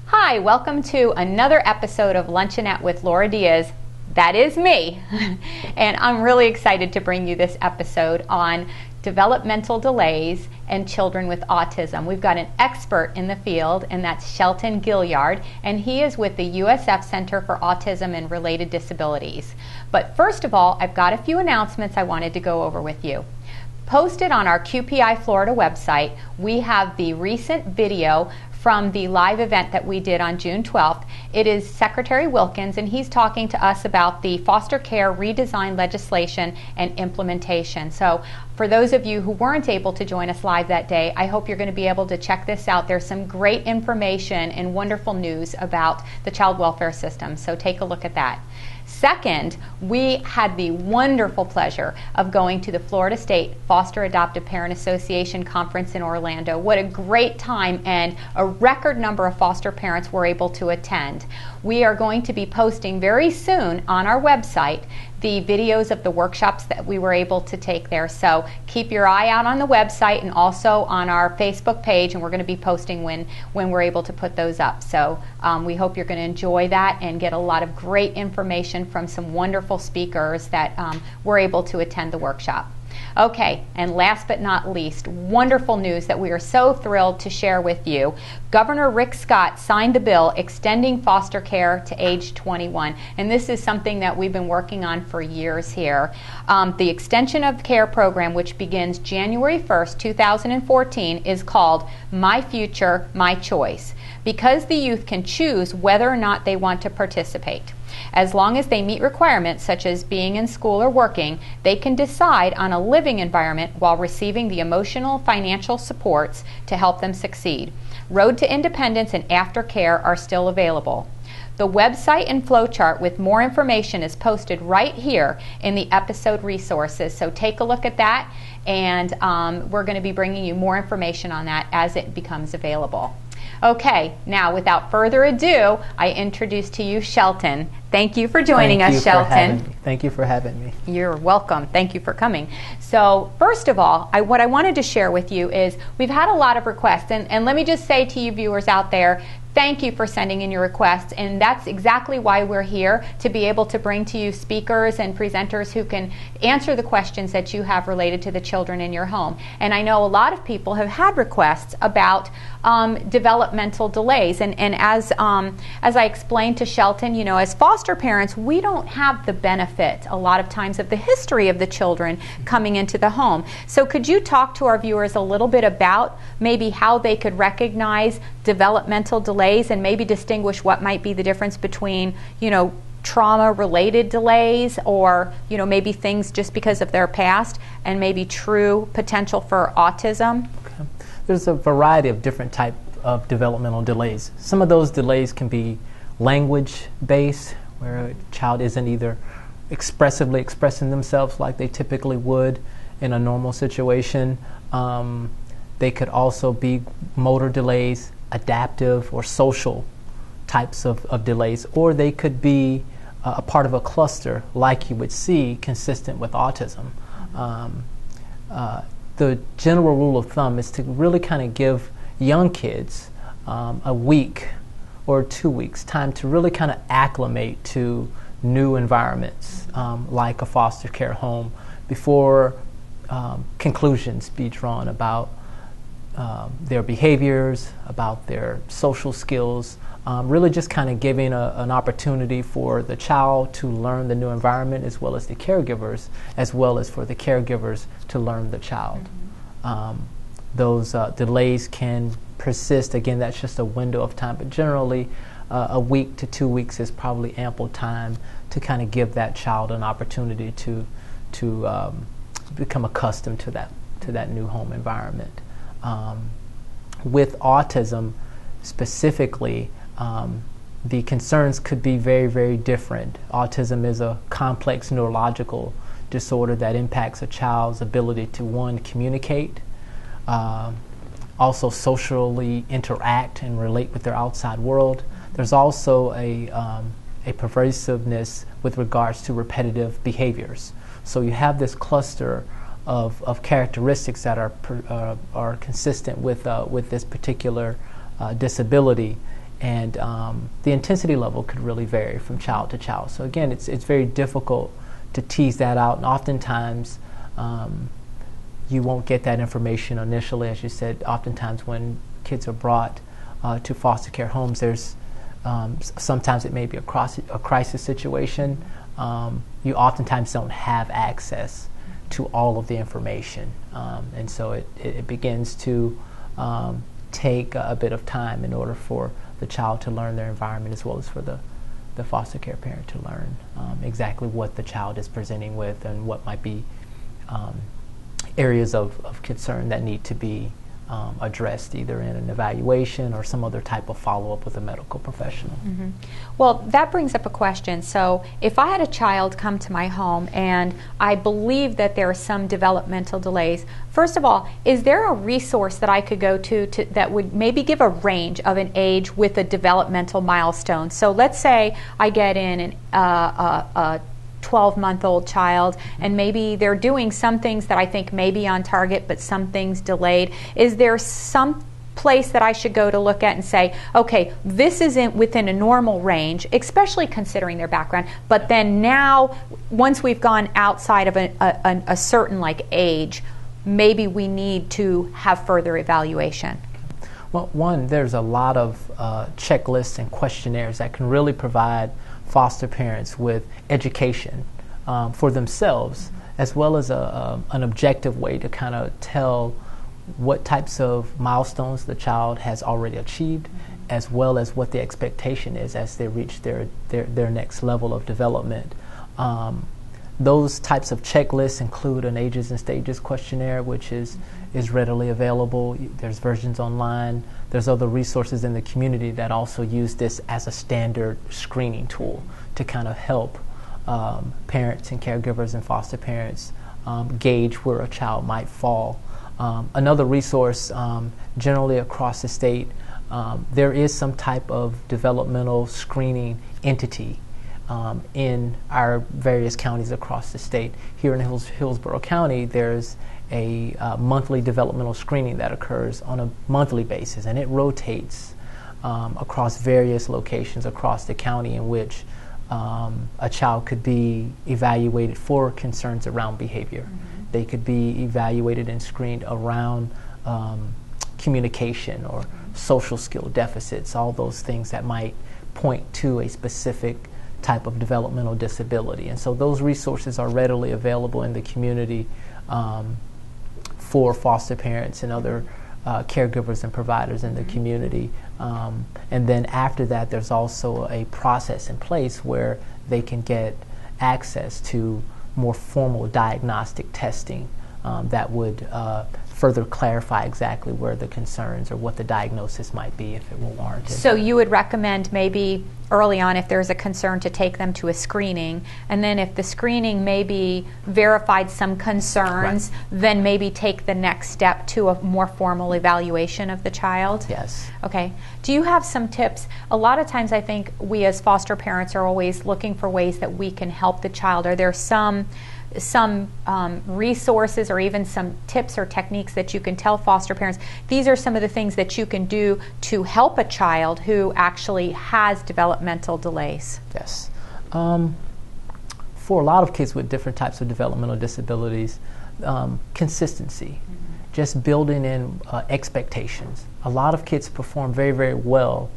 Hi, welcome to another episode of Luncheonette with Lora Diaz. That is me, and I'm really excited to bring you this episode on developmental delays and children with autism. We've got an expert in the field, and that's Shelton Gilyard, and he is with the USF Center for Autism and Related Disabilities. But first of all, I've got a few announcements I wanted to go over with you. Posted on our QPI Florida website, we have the recent video from the live event that we did on June 12th. It is Secretary Wilkins, and he's talking to us about the foster care redesign legislation and implementation. So for those of you who weren't able to join us live that day, I hope you're going to be able to check this out. There's some great information and wonderful news about the child welfare system, so take a look at that. Second, we had the wonderful pleasure of going to the Florida State Foster Adoptive Parent Association Conference in Orlando. What a great time, and a record number of foster parents were able to attend. We are going to be posting very soon on our website the videos of the workshops that we were able to take there. So keep your eye out on the website and also on our Facebook page, and we're going to be posting when we're able to put those up. So we hope you're going to enjoy that and get a lot of great information from some wonderful speakers that were able to attend the workshop. Okay, and last but not least, wonderful news that we are so thrilled to share with you. Governor Rick Scott signed the bill extending foster care to age 21, and this is something that we've been working on for years here. The extension of the care program, which begins January 1st, 2014, is called My Future, My Choice, because the youth can choose whether or not they want to participate. As long as they meet requirements such as being in school or working, they can decide on a living environment while receiving the emotional, financial supports to help them succeed. Road to Independence and aftercare are still available. The website and flowchart with more information is posted right here in the episode resources, so take a look at that, and we're going to be bringing you more information on that as it becomes available. Okay, now without further ado, I introduce to you Shelton. Thank you for joining us, Shelton. Thank you for having me. You're welcome. Thank you for coming. So first of all, what I wanted to share with you is we've had a lot of requests, and let me just say to you viewers out there, thank you for sending in your requests, and that's exactly why we're here, to be able to bring to you speakers and presenters who can answer the questions that you have related to the children in your home. And I know a lot of people have had requests about developmental delays, and as I explained to Shelton, you know, as foster parents, we don't have the benefit a lot of times of the history of the children coming into the home. So could you talk to our viewers a little bit about maybe how they could recognize developmental delays and maybe distinguish what might be the difference between, you know, trauma-related delays, or, you know, maybe things just because of their past, and maybe true potential for autism? Okay. There's a variety of different types of developmental delays. Some of those delays can be language-based, where a child isn't either expressively expressing themselves like they typically would in a normal situation. They could also be motor delays, adaptive or social types of delays, or they could be a part of a cluster like you would see consistent with autism. The general rule of thumb is to really kind of give young kids a week or 2 weeks time to really kind of acclimate to new environments like a foster care home before conclusions be drawn about their behaviors, about their social skills, really just kind of giving an opportunity for the child to learn the new environment, as well as the caregivers, as well as for the caregivers to learn the child. Those delays can persist. Again, that's just a window of time, but generally a week to 2 weeks is probably ample time to kind of give that child an opportunity to become accustomed to that new home environment. With autism specifically, the concerns could be very, very different. Autism is a complex neurological disorder that impacts a child's ability to, one, communicate, also socially interact and relate with their outside world. There's also a pervasiveness with regards to repetitive behaviors. So you have this cluster of characteristics that are consistent with this particular disability, and the intensity level could really vary from child to child. So again, it's very difficult to tease that out, and oftentimes you won't get that information initially. As you said, oftentimes when kids are brought to foster care homes, there's sometimes it may be a crisis situation. You oftentimes don't have access to all of the information, and so it begins to take a bit of time in order for the child to learn their environment, as well as for the foster care parent to learn exactly what the child is presenting with and what might be areas of concern that need to be addressed, either in an evaluation or some other type of follow-up with a medical professional. Mm-hmm. Well, that brings up a question. So if I had a child come to my home and I believe that there are some developmental delays, first of all, is there a resource that I could go to that would maybe give a range of an age with a developmental milestone? So let's say I get in a 12-month-old child, and maybe they're doing some things that I think may be on target, but some things delayed. Is there some place that I should go to look at and say, okay, this isn't within a normal range, especially considering their background, but then now, once we've gone outside of a certain like age, maybe we need to have further evaluation? Well, one, there's a lot of checklists and questionnaires that can really provide foster parents with education for themselves, as well as an objective way to kind of tell what types of milestones the child has already achieved, as well as what the expectation is as they reach their next level of development. Those types of checklists include an ages and stages questionnaire, which is readily available. There's versions online. There's other resources in the community that also use this as a standard screening tool to kind of help parents and caregivers and foster parents gauge where a child might fall. Another resource, generally across the state, there is some type of developmental screening entity in our various counties across the state. Here in Hillsborough County, there's a monthly developmental screening that occurs on a monthly basis, and it rotates across various locations across the county, in which a child could be evaluated for concerns around behavior. Mm-hmm. They could be evaluated and screened around communication or social skill deficits, all those things that might point to a specific type of developmental disability. And so those resources are readily available in the community for foster parents and other caregivers and providers in the community. And then after that, there's also a process in place where they can get access to more formal diagnostic testing that would further clarify exactly where the concerns or what the diagnosis might be if it were warranted. So you would recommend maybe early on, if there's a concern, to take them to a screening, and then if the screening maybe verified some concerns, right, then maybe take the next step to a more formal evaluation of the child? Yes. Okay. Do you have some tips? A lot of times I think we as foster parents are always looking for ways that we can help the child. Are there some resources or even some tips or techniques that you can tell foster parents, these are some of the things that you can do to help a child who actually has developmental delays? Yes. For a lot of kids with different types of developmental disabilities, consistency, just building in expectations. A lot of kids perform very, very well,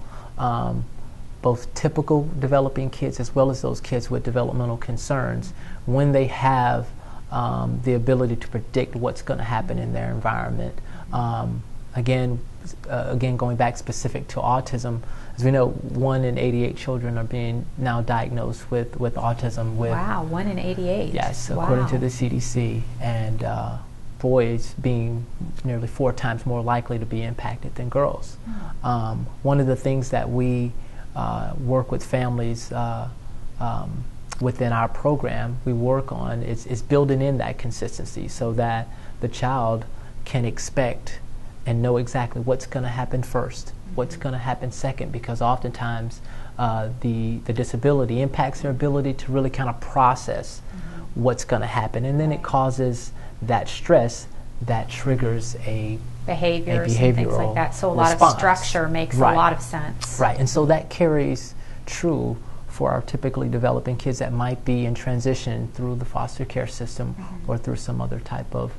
both typical developing kids as well as those kids with developmental concerns, when they have the ability to predict what's going to happen in their environment. Again, going back specific to autism, as we know, 1 in 88 children are being now diagnosed with autism. Wow, 1 in 88. Yes, wow, according to the CDC, and boys being nearly 4 times more likely to be impacted than girls. One of the things that we work with families within our program, we work on is building in that consistency so that the child can expect and know exactly what's going to happen first, what's going to happen second, because oftentimes the disability impacts their ability to really kind of process what's going to happen, and then it causes that stress that triggers a behaviors and things like that. So a lot of structure makes a lot of sense. Right, and so that carries true for our typically developing kids that might be in transition through the foster care system or through some other type of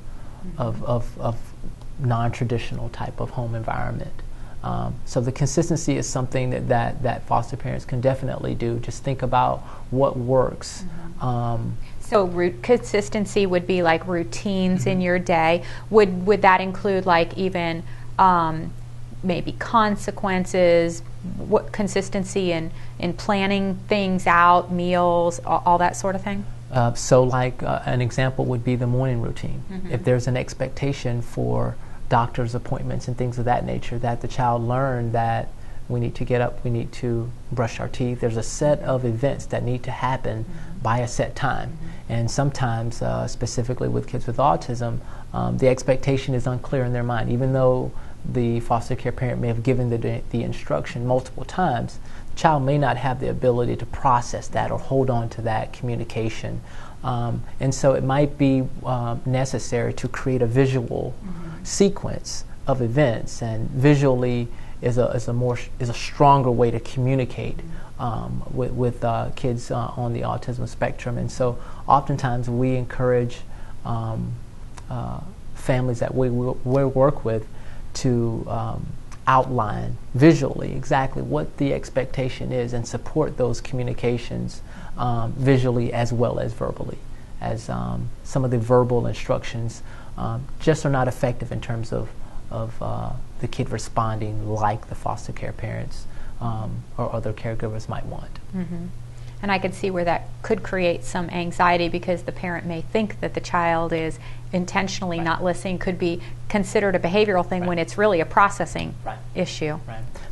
non-traditional type of home environment. So the consistency is something that foster parents can definitely do. Just think about what works. So consistency would be like routines in your day. Would that include like even maybe consequences, what consistency in planning things out, meals, all that sort of thing? So like an example would be the morning routine. If there's an expectation for doctor's appointments and things of that nature, that the child learn that we need to get up, we need to brush our teeth. There's a set of events that need to happen by a set time. And sometimes, specifically with kids with autism, the expectation is unclear in their mind. Even though the foster care parent may have given the instruction multiple times, the child may not have the ability to process that or hold on to that communication. And so it might be necessary to create a visual sequence of events, and visually is a stronger way to communicate with kids on the autism spectrum. And so oftentimes we encourage families that we work with to outline visually exactly what the expectation is and support those communications visually as well as verbally, as some of the verbal instructions just are not effective in terms of the kid responding like the foster care parents or other caregivers might want. And I could see where that could create some anxiety, because the parent may think that the child is intentionally not listening, could be considered a behavioral thing when it's really a processing issue.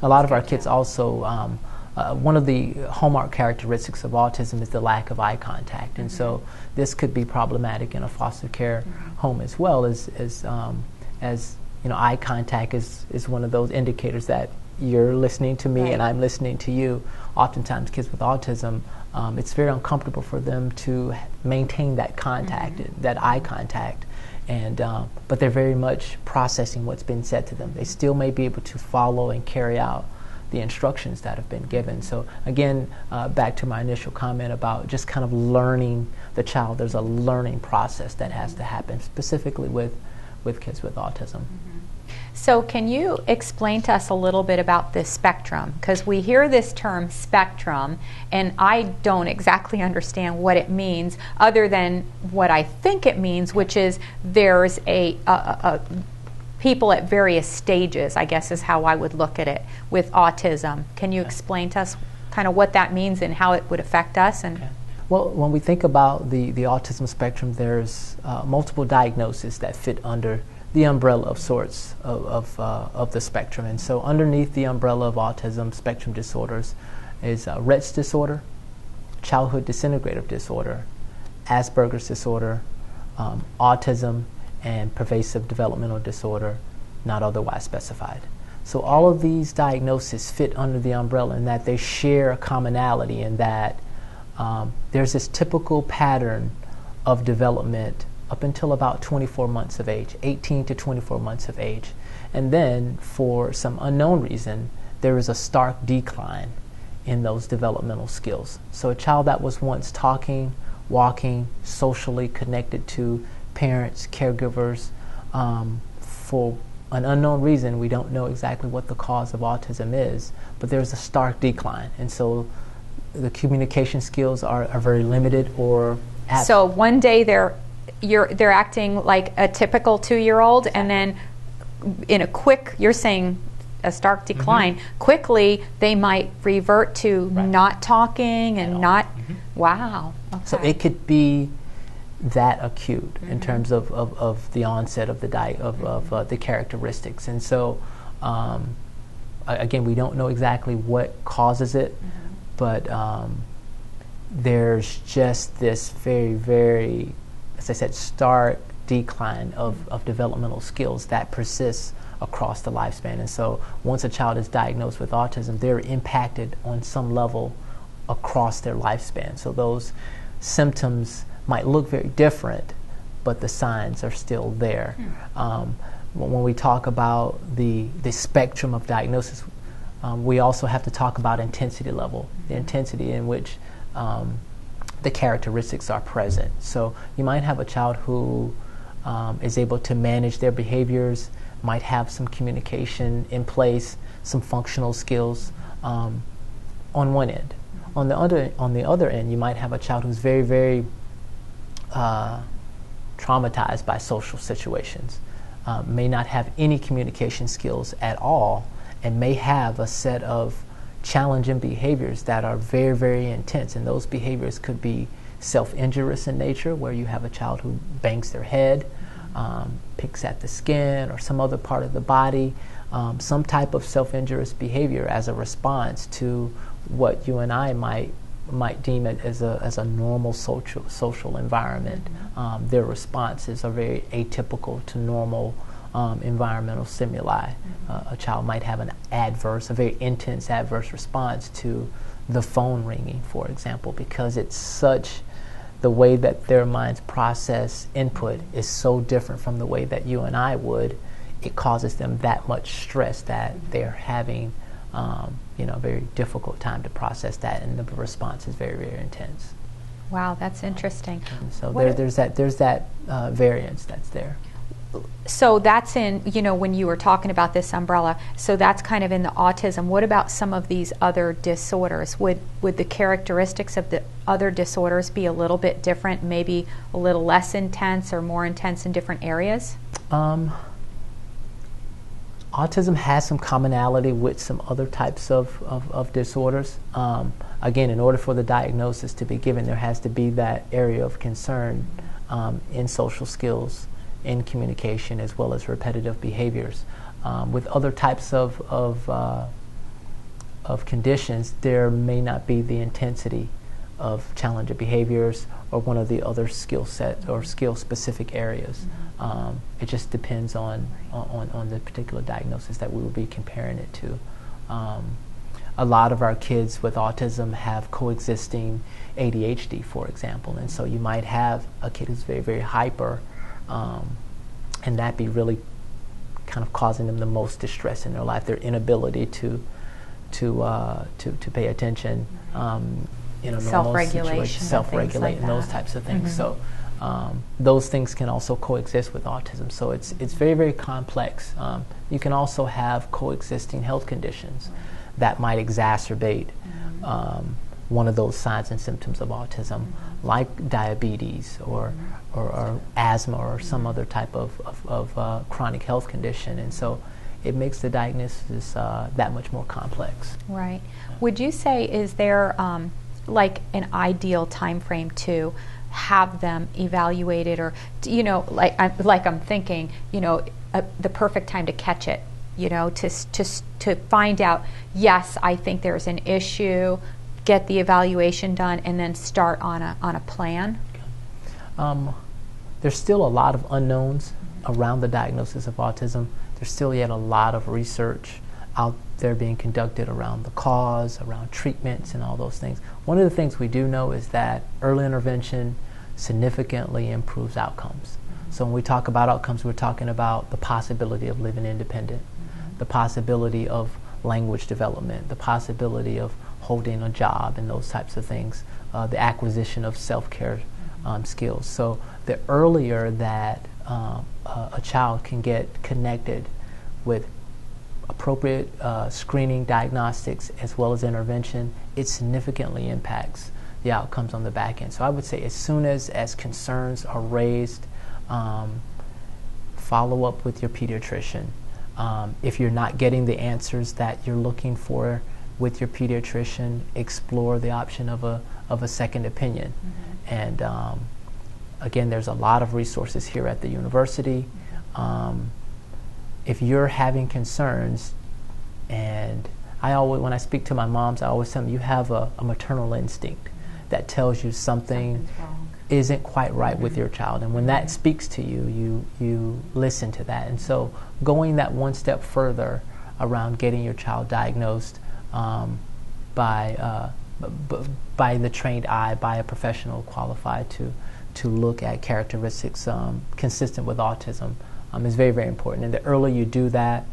A lot of our kids also, one of the hallmark characteristics of autism is the lack of eye contact, and so this could be problematic in a foster care home as well, as you know, eye contact is one of those indicators that you're listening to me and I'm listening to you. Oftentimes kids with autism, it's very uncomfortable for them to maintain that contact, that eye contact, and but they're very much processing what's been said to them. They still may be able to follow and carry out the instructions that have been given. So again, back to my initial comment about just kind of learning the child. There's a learning process that has to happen, specifically with kids with autism. So can you explain to us a little bit about this spectrum? Because we hear this term spectrum, and I don't exactly understand what it means, other than what I think it means, which is there's a people at various stages, I guess is how I would look at it, with autism. Can you explain to us kind of what that means and how it would affect us? And Well, when we think about the autism spectrum, there's multiple diagnoses that fit under the umbrella of sorts of the spectrum. And so underneath the umbrella of autism spectrum disorders is Rett's disorder, childhood disintegrative disorder, Asperger's disorder, autism, and pervasive developmental disorder, not otherwise specified. So all of these diagnoses fit under the umbrella in that they share a commonality in that there's this typical pattern of development up until about 24 months of age, 18 to 24 months of age. And then, for some unknown reason, there is a stark decline in those developmental skills. So a child that was once talking, walking, socially connected to parents, caregivers, for an unknown reason, we don't know exactly what the cause of autism is, but there's a stark decline. And so the communication skills are very limited or absent. So one day they're acting like a typical 2-year-old, and then in a quick, you're saying a stark decline, quickly they might revert to not talking and not, wow. Okay. So it could be that acute in terms of the onset of the characteristics. And so again, we don't know exactly what causes it, but there's just this very, very, as I said, stark decline of developmental skills that persists across the lifespan. And so once a child is diagnosed with autism, they're impacted on some level across their lifespan. So those symptoms might look very different, but the signs are still there. When we talk about the spectrum of diagnosis, we also have to talk about intensity level, the intensity in which the characteristics are present. So you might have a child who is able to manage their behaviors, might have some communication in place, some functional skills on one end. On the other end, you might have a child who's very, very traumatized by social situations, may not have any communication skills at all, and may have a set of challenging behaviors that are very, very intense. And those behaviors could be self-injurious in nature, where you have a child who bangs their head, picks at the skin or some other part of the body, some type of self-injurious behavior as a response to what you and I might deem it as a normal social environment. Their responses are very atypical to normal environmental stimuli. A child might have a very intense adverse response to the phone ringing, for example, because it's such, the way that their minds process input is so different from the way that you and I would. It causes them that much stress that they're having a very difficult time to process that, and the response is very, very intense. Wow, that's interesting. So there's that variance that's there. So that's in, when you were talking about this umbrella, so that's kind of in the autism. What about some of these other disorders? Would the characteristics of the other disorders be a little bit different, maybe a little less intense or more intense in different areas? Autism has some commonality with some other types of disorders. Again, in order for the diagnosis to be given, there has to be that area of concern in social skills, in communication, as well as repetitive behaviors. With other types of conditions, there may not be the intensity of challenging behaviors or one of the other skill set or skill specific areas. It just depends on the particular diagnosis that we will be comparing it to. A lot of our kids with autism have coexisting ADHD, for example, and so you might have a kid who's very, very hyper, and that be really kind of causing them the most distress in their life, their inability to pay attention, self-regulate, and those types of things. So those things can also coexist with autism. So it's very, very complex. You can also have coexisting health conditions that might exacerbate one of those signs and symptoms of autism, like diabetes or asthma or some other type of chronic health condition. And so it makes the diagnosis that much more complex. Right. Would you say, is there like an ideal time frame to have them evaluated, or like I'm thinking, the perfect time to catch it, to find out, yes, I think there's an issue, get the evaluation done, and then start on a plan? There's still a lot of unknowns around the diagnosis of autism. There's still yet a lot of research out there being conducted around the cause, around treatments, and all those things. One of the things we do know is that early intervention significantly improves outcomes. So when we talk about outcomes, we're talking about the possibility of living independent, the possibility of language development, the possibility of holding a job, and those types of things, the acquisition of self-care skills. So the earlier that a child can get connected with appropriate screening, diagnostics, as well as intervention, it significantly impacts the outcomes on the back end. So I would say as soon as concerns are raised, follow up with your pediatrician. If you're not getting the answers that you're looking for with your pediatrician, explore the option of a second opinion. And again, there's a lot of resources here at the university. If you're having concerns, and when I speak to my moms, I always tell them, you have a maternal instinct that tells you something isn't quite right with your child. And when that speaks to you, you listen to that. And so going that one step further around getting your child diagnosed by the trained eye, by a professional qualified to to look at characteristics consistent with autism is very, very important. And the earlier you do that,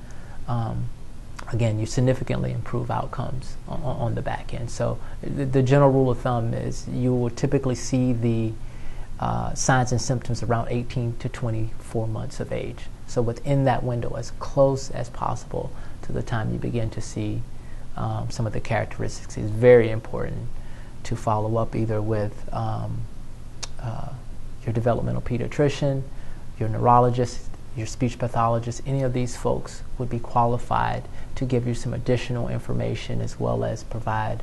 again, you significantly improve outcomes on the back end. So the general rule of thumb is you will typically see the signs and symptoms around 18 to 24 months of age. So within that window, as close as possible to the time you begin to see some of the characteristics, is very important to follow up either with your developmental pediatrician, your neurologist, your speech pathologist. Any of these folks would be qualified to give you some additional information as well as provide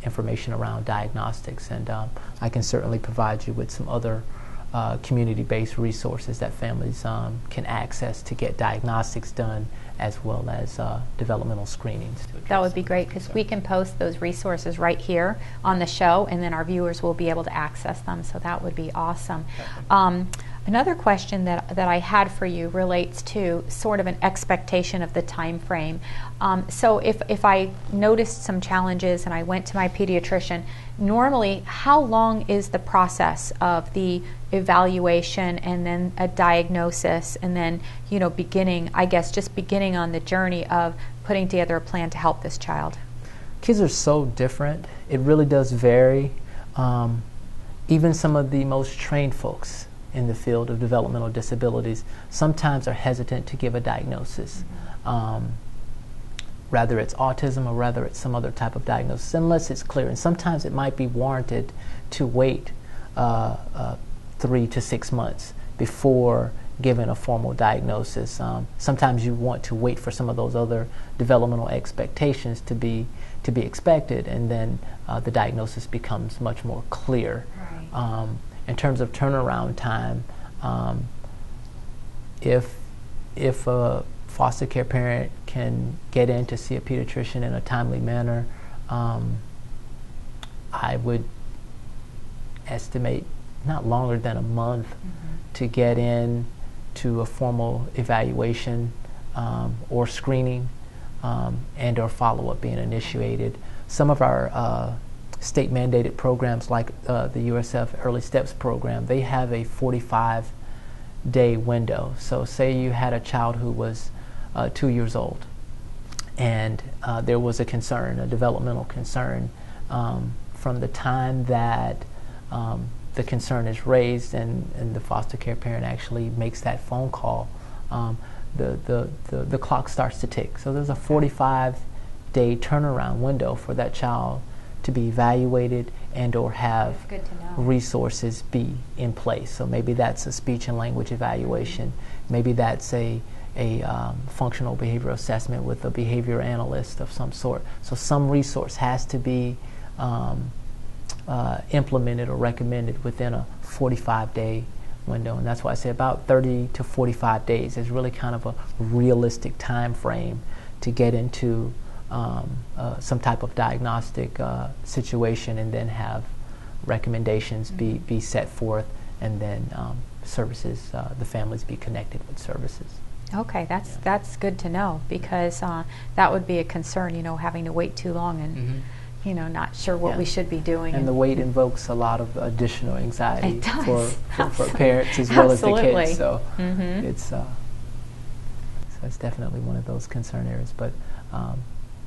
information around diagnostics. And I can certainly provide you with some other community-based resources that families can access to get diagnostics done, as well as developmental screenings. That would be great, because we can post those resources right here on the show, and then our viewers will be able to access them, so that would be awesome. Another question that I had for you relates to sort of an expectation of the time frame. So if I noticed some challenges and I went to my pediatrician, normally how long is the process of the evaluation and then a diagnosis and then, beginning on the journey of putting together a plan to help this child? Kids are so different. It really does vary. Even some of the most trained folks in the field of developmental disabilities sometimes are hesitant to give a diagnosis, whether it's autism or whether it's some other type of diagnosis, unless it's clear. And sometimes it might be warranted to wait 3 to 6 months before giving a formal diagnosis. Sometimes you want to wait for some of those other developmental expectations to be expected, and then the diagnosis becomes much more clear. Right. In terms of turnaround time, if a foster care parent can get in to see a pediatrician in a timely manner, I would estimate not longer than a month to get in to a formal evaluation or screening and or follow-up being initiated. Some of our state-mandated programs like the USF Early Steps program, they have a 45-day window. So say you had a child who was 2 years old and there was a concern, a developmental concern, from the time that the concern is raised and the foster care parent actually makes that phone call, the clock starts to tick. So there's a 45-day turnaround window for that child to be evaluated and or have resources be in place. So maybe that's a speech and language evaluation. Maybe that's a functional behavioral assessment with a behavior analyst of some sort. So some resource has to be implemented or recommended within a 45-day window. And that's why I say about 30 to 45 days is really kind of a realistic time frame to get into some type of diagnostic situation, and then have recommendations be set forth, and then services, the families be connected with services. Okay, that's good to know, because that would be a concern, having to wait too long and not sure what we should be doing. And the wait invokes a lot of additional anxiety for parents as well as the kids. So it's definitely one of those concern areas. But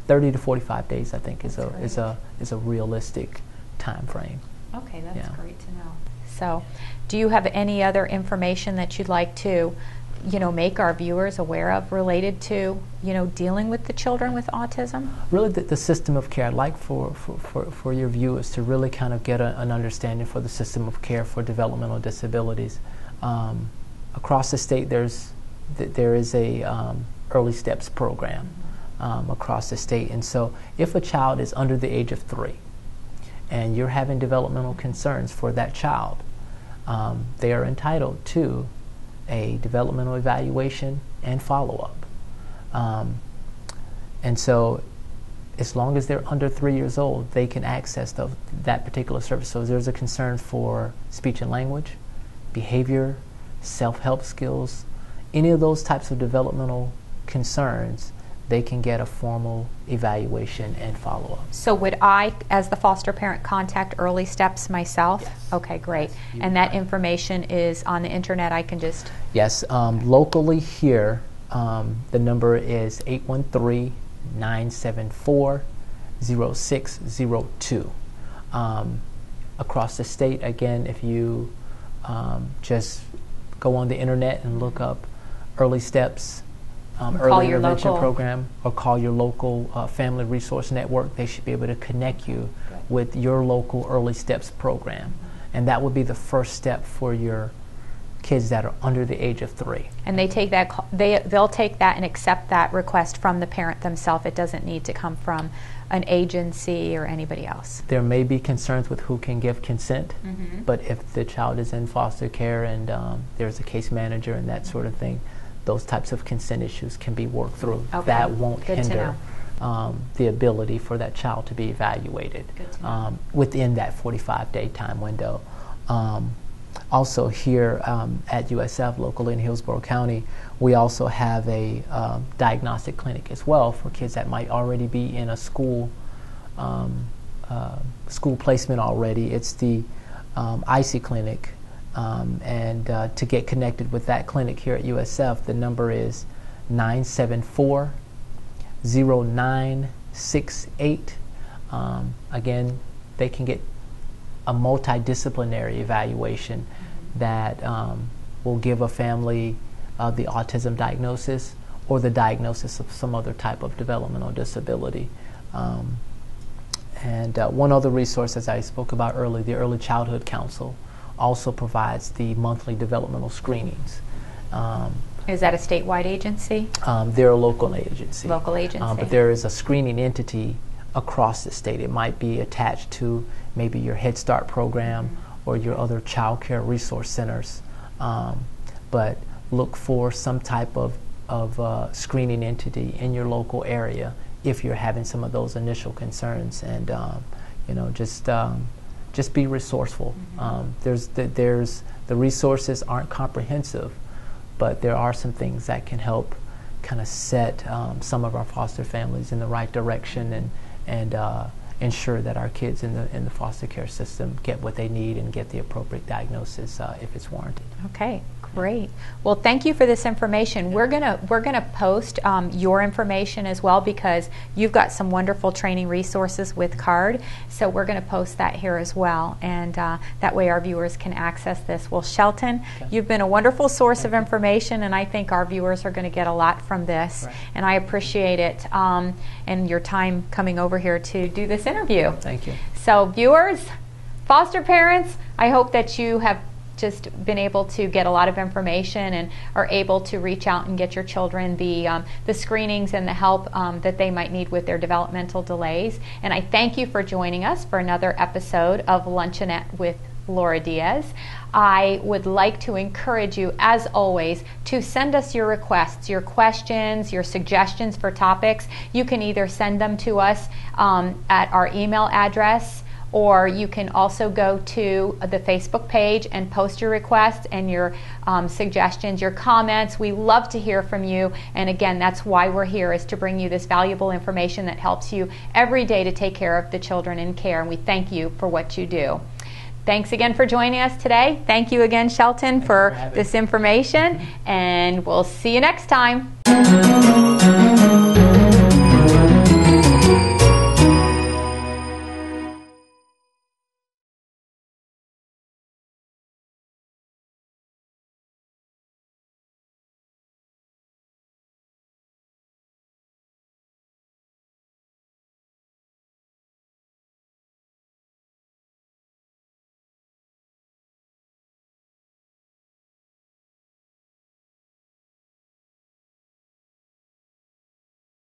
30 to 45 days, I think, is a realistic time frame. Okay, that's great to know. So, do you have any other information that you'd like to, make our viewers aware of related to, dealing with the children with autism? Really, the system of care. I'd like for your viewers to really kind of get an understanding for the system of care for developmental disabilities. Across the state, there is a Early Steps program across the state, and so if a child is under the age of 3 and you're having developmental concerns for that child, they are entitled to a developmental evaluation and follow-up. And so as long as they're under 3 years old, they can access that particular service. So if there's a concern for speech and language, behavior, self-help skills, any of those types of developmental concerns, they can get a formal evaluation and follow-up. So would I, as the foster parent, contact Early Steps myself? Yes. Okay, great. Yes, and that information is on the internet. I can just... Yes, locally here, the number is 813-974-0602. Across the state, again, if you just go on the internet and look up Early Steps, early intervention program, or call your local family resource network, they should be able to connect you with your local Early Steps program. And that would be the first step for your kids that are under the age of 3. And they take that, they'll take that and accept that request from the parent themselves. It doesn't need to come from an agency or anybody else. There may be concerns with who can give consent, but if the child is in foster care and there's a case manager and that sort of thing, those types of consent issues can be worked through. Okay. That won't Good hinder the ability for that child to be evaluated within that 45-day time window. Also here at USF, locally in Hillsborough County, we also have a diagnostic clinic as well for kids that might already be in a school school placement already. It's the IC clinic. And to get connected with that clinic here at USF, the number is 974-0968. Again, they can get a multidisciplinary evaluation that will give a family the autism diagnosis or the diagnosis of some other type of developmental disability. And one other resource, as I spoke about earlier, the Early Childhood Council also provides the monthly developmental screenings. Is that a statewide agency? They're a local agency. Local agency. But there is a screening entity across the state. It might be attached to maybe your Head Start program or your other child care resource centers. But look for some type of screening entity in your local area if you're having some of those initial concerns, and just be resourceful. The resources aren't comprehensive, but there are some things that can help kind of set some of our foster families in the right direction and ensure that our kids in the foster care system get what they need and get the appropriate diagnosis if it's warranted. Okay, great. Well, thank you for this information. We're gonna post your information as well, because you've got some wonderful training resources with CARD. So we're gonna post that here as well, and that way our viewers can access this. Well, Shelton, you've been a wonderful source of information, and I think our viewers are going to get a lot from this. Right. And I appreciate it and your time coming over here to do this interview. Thank you. So viewers, foster parents, I hope that you have just been able to get a lot of information and are able to reach out and get your children the screenings and the help that they might need with their developmental delays. And I thank you for joining us for another episode of Luncheonette with Lora Diaz. I would like to encourage you, as always, to send us your requests, your questions, your suggestions for topics. You can either send them to us at our email address, or you can also go to the Facebook page and post your requests and your suggestions, your comments. We love to hear from you. And again, that's why we're here, is to bring you this valuable information that helps you every day to take care of the children in care. And we thank you for what you do. Thanks again for joining us today. Thank you again, Shelton, for this information. And we'll see you next time.